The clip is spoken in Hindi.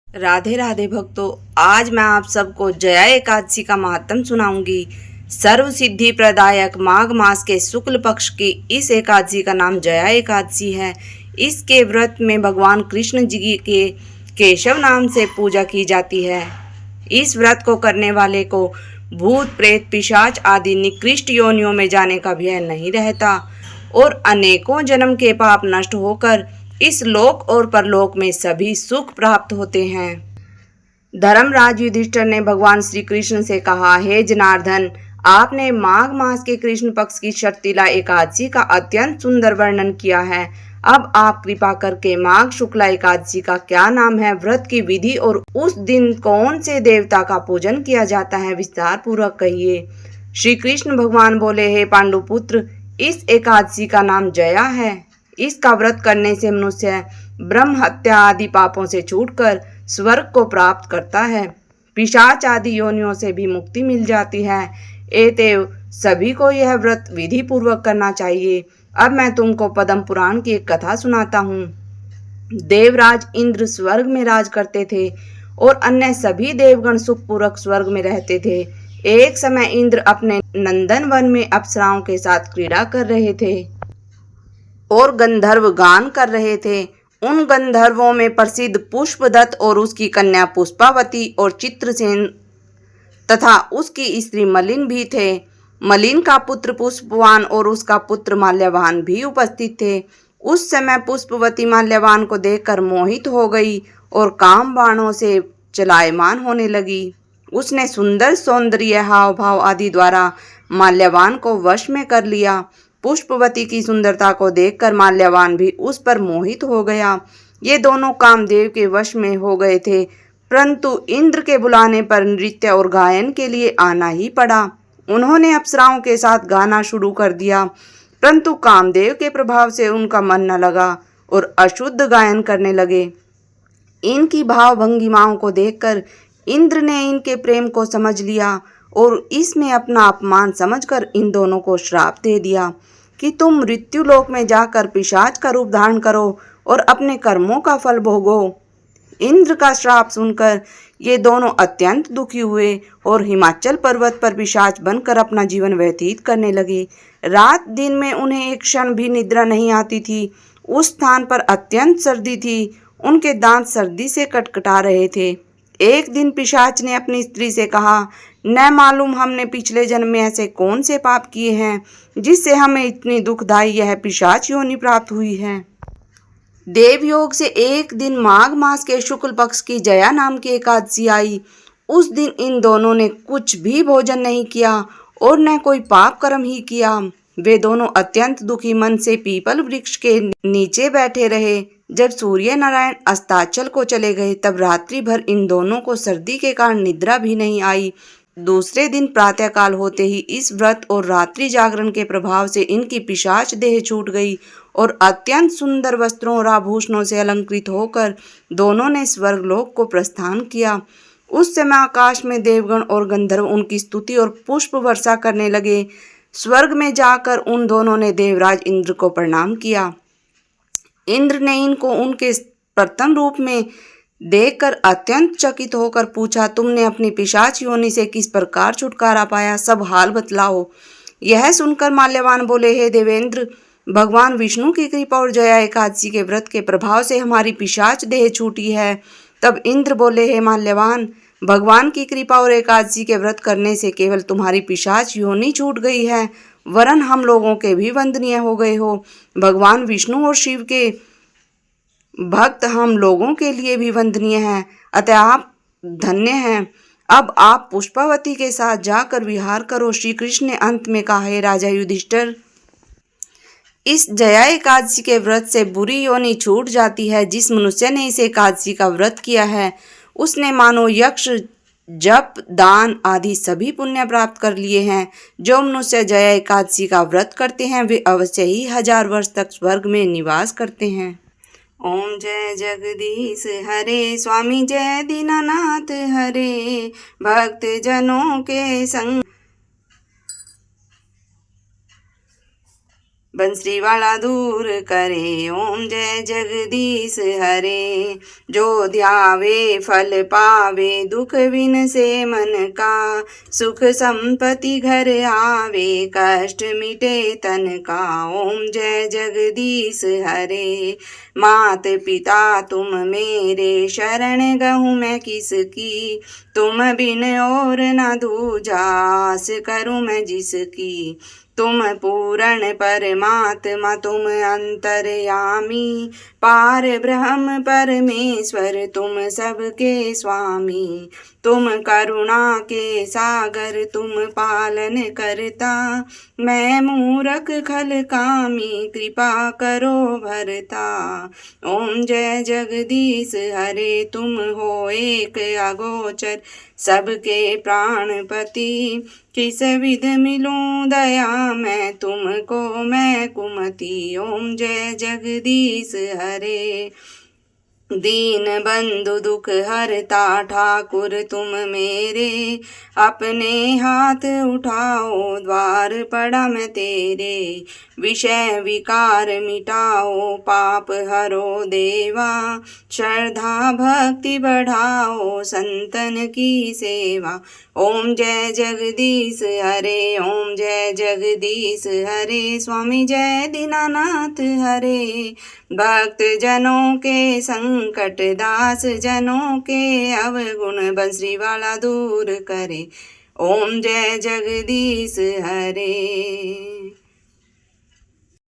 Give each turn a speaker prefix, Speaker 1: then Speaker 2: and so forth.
Speaker 1: राधे राधे भक्तों। आज मैं आप सबको जया एकादशी का महात्म सुनाऊंगी। सर्व सिद्धि प्रदायक माघ मास के शुक्ल पक्ष की इस एकादशी का नाम जया एकादशी है। इसके व्रत में भगवान कृष्ण जी के केशव नाम से पूजा की जाती है। इस व्रत को करने वाले को भूत प्रेत पिशाच आदि निकृष्ट योनियों में जाने का भय नहीं रहता और अनेकों जन्म के पाप नष्ट होकर इस लोक और परलोक में सभी सुख प्राप्त होते हैं। धर्मराज युधिष्ठिर ने भगवान श्री कृष्ण से कहा, हे जनार्दन, आपने माघ मास के कृष्ण पक्ष की शर्तिला एकादशी का अत्यंत सुंदर वर्णन किया है। अब आप कृपा करके माघ शुक्ला एकादशी का क्या नाम है, व्रत की विधि और उस दिन कौन से देवता का पूजन किया जाता है, विस्तार पूर्वक कहिए। श्री कृष्ण भगवान बोले, हे पांडुपुत्र, इस एकादशी का नाम जया है। इसका व्रत करने से मनुष्य ब्रह्म हत्या आदि पापों से छूटकर स्वर्ग को प्राप्त करता है। पिशाच आदि योनियों से भी मुक्ति मिल जाती है। एतेव सभी को यह व्रत विधि पूर्वक करना चाहिए। अब मैं तुमको पद्म पुराण की एक कथा सुनाता हूँ। देवराज इंद्र स्वर्ग में राज करते थे और अन्य सभी देवगण सुखपूर्वक स्वर्ग में रहते थे। एक समय इंद्र अपने नंदन वन में अप्सराओं के साथ क्रीड़ा कर रहे थे और गंधर्व गान कर रहे थे। उन गंधर्वों में प्रसिद्ध पुष्पदत्त और उसकी कन्या पुष्पावती और चित्रसेन तथा उसकी स्त्री मलिन भी थे। मलिन का पुत्र पुष्पवान और उसका पुत्र माल्यवान भी उपस्थित थे। उस समय पुष्पवती माल्यवान को देखकर मोहित हो गई और काम बाणों से चलायमान होने लगी। उसने सुंदर सौंदर्य हाव भाव आदि द्वारा माल्यवान को वश में कर लिया। पुष्पवती की सुंदरता को देखकर माल्यवान भी उस पर मोहित हो गया। ये दोनों कामदेव के वश में हो गए थे, परंतु इंद्र के बुलाने पर नृत्य और गायन के लिए आना ही पड़ा। उन्होंने अप्सराओं के साथ गाना शुरू कर दिया, परंतु कामदेव के प्रभाव से उनका मन न लगा और अशुद्ध गायन करने लगे। इनकी भाव भंगिमाओं को देखकर इंद्र ने इनके प्रेम को समझ लिया और इसमें अपना अपमान समझकर इन दोनों को श्राप दे दिया कि तुम मृत्युलोक में जाकर पिशाच का रूप धारण करो और अपने कर्मों का फल भोगो। इंद्र का श्राप सुनकर ये दोनों अत्यंत दुखी हुए और हिमाचल पर्वत पर पिशाच बनकर अपना जीवन व्यतीत करने लगे। रात दिन में उन्हें एक क्षण भी निद्रा नहीं आती थी। उस स्थान पर अत्यंत सर्दी थी। उनके दांत सर्दी से कटकटा रहे थे। एक दिन पिशाच ने अपनी स्त्री से कहा, न मालूम हमने पिछले जन्म में ऐसे कौन से पाप किए हैं जिससे हमें इतनी दुखदायी यह पिशाच योनि प्राप्त हुई है। देवयोग से एक दिन माघ मास के शुक्ल पक्ष की जया नाम की एकादशी आई। उस दिन इन दोनों ने कुछ भी भोजन नहीं किया और न कोई पाप कर्म ही किया। वे दोनों अत्यंत दुखी मन से पीपल वृक्ष के नीचे बैठे रहे। जब सूर्य नारायण अस्ताचल को चले गए तब रात्रि भर इन दोनों को सर्दी के कारण निद्रा भी नहीं आई। दूसरे दिन प्रातःकाल होते ही इस व्रत और रात्रि जागरण के प्रभाव से इनकी पिशाच देह छूट गई और अत्यंत सुंदर वस्त्रों और आभूषणों से अलंकृत होकर दोनों ने स्वर्गलोक को प्रस्थान किया। उस समय आकाश में देवगण और गंधर्व उनकी स्तुति और पुष्प वर्षा करने लगे। स्वर्ग में जाकर उन दोनों ने देवराज इंद्र को प्रणाम किया। इंद्र ने इनको उनके प्रथम रूप में देखकर अत्यंत चकित होकर पूछा, तुमने अपनी पिशाच योनि से किस प्रकार छुटकारा पाया, सब हाल बतलाओ। यह सुनकर माल्यवान बोले, हे देवेंद्र, भगवान विष्णु की कृपा और जया एकादशी के व्रत के प्रभाव से हमारी पिशाच देह छूटी है। तब इंद्र बोले, हे माल्यवान, भगवान की कृपा और एकादशी के व्रत करने से केवल तुम्हारी पिशाच योनि छूट गई है, वरन हम लोगों के भी वंदनीय हो गए हो। भगवान विष्णु और शिव के भक्त हम लोगों के लिए भी वंदनीय हैं, अतः आप धन्य हैं। अब आप पुष्पावती के साथ जाकर विहार करो। श्री कृष्ण ने अंत में कहा, हे राजा युधिष्ठिर, इस जया एकादशी के व्रत से बुरी योनि छूट जाती है। जिस मनुष्य ने इस एकादशी का व्रत किया है उसने मानो यक्ष जप दान आदि सभी पुण्य प्राप्त कर लिए हैं। जो मनुष्य जया एकादशी का व्रत करते हैं वे अवश्य ही 1000 वर्ष तक स्वर्ग में निवास करते हैं। ओम जय जगदीश हरे, स्वामी जय दीनानाथ हरे, भक्त जनों के संग बंसरी वाला दूर करे। ओम जय जगदीश हरे। जो ध्यावे फल पावे, दुख बिन से मन का। सुख संपत्ति घर आवे, कष्ट मिटे तन का। ओम जय जगदीश हरे। मात पिता तुम मेरे, शरण गहूँ मैं किसकी। तुम बिन और न दूजा, आस करूँ मैं जिसकी। तुम पूर्ण परमात्मा, तुम अंतर्यामी। पार ब्रह्म परमेश्वर, तुम सबके स्वामी। तुम करुणा के सागर, तुम पालन करता। मैं मूरख खल कामी, कृपा करो भरता। ओम जय जगदीश हरे। तुम हो एक अगोचर, सबके प्राणपति। किस विध मिलूं दया मैं तुमको, मैं कुमति। ओम जय जगदीश हरे। दीन बंधु दुख हरता, ठाकुर तुम मेरे। अपने हाथ उठाओ, द्वार पड़ा मैं तेरे। विषय विकार मिटाओ, पाप हरो देवा। श्रद्धा भक्ति बढ़ाओ, संतन की सेवा। ओम जय जगदीश हरे। ओम जय जगदीश हरे। स्वामी जय दीनानाथ हरे। भक्त जनों के संकट, दास जनों के अवगुण, बंसरी वाला दूर करे। ओम जय जगदीश हरे।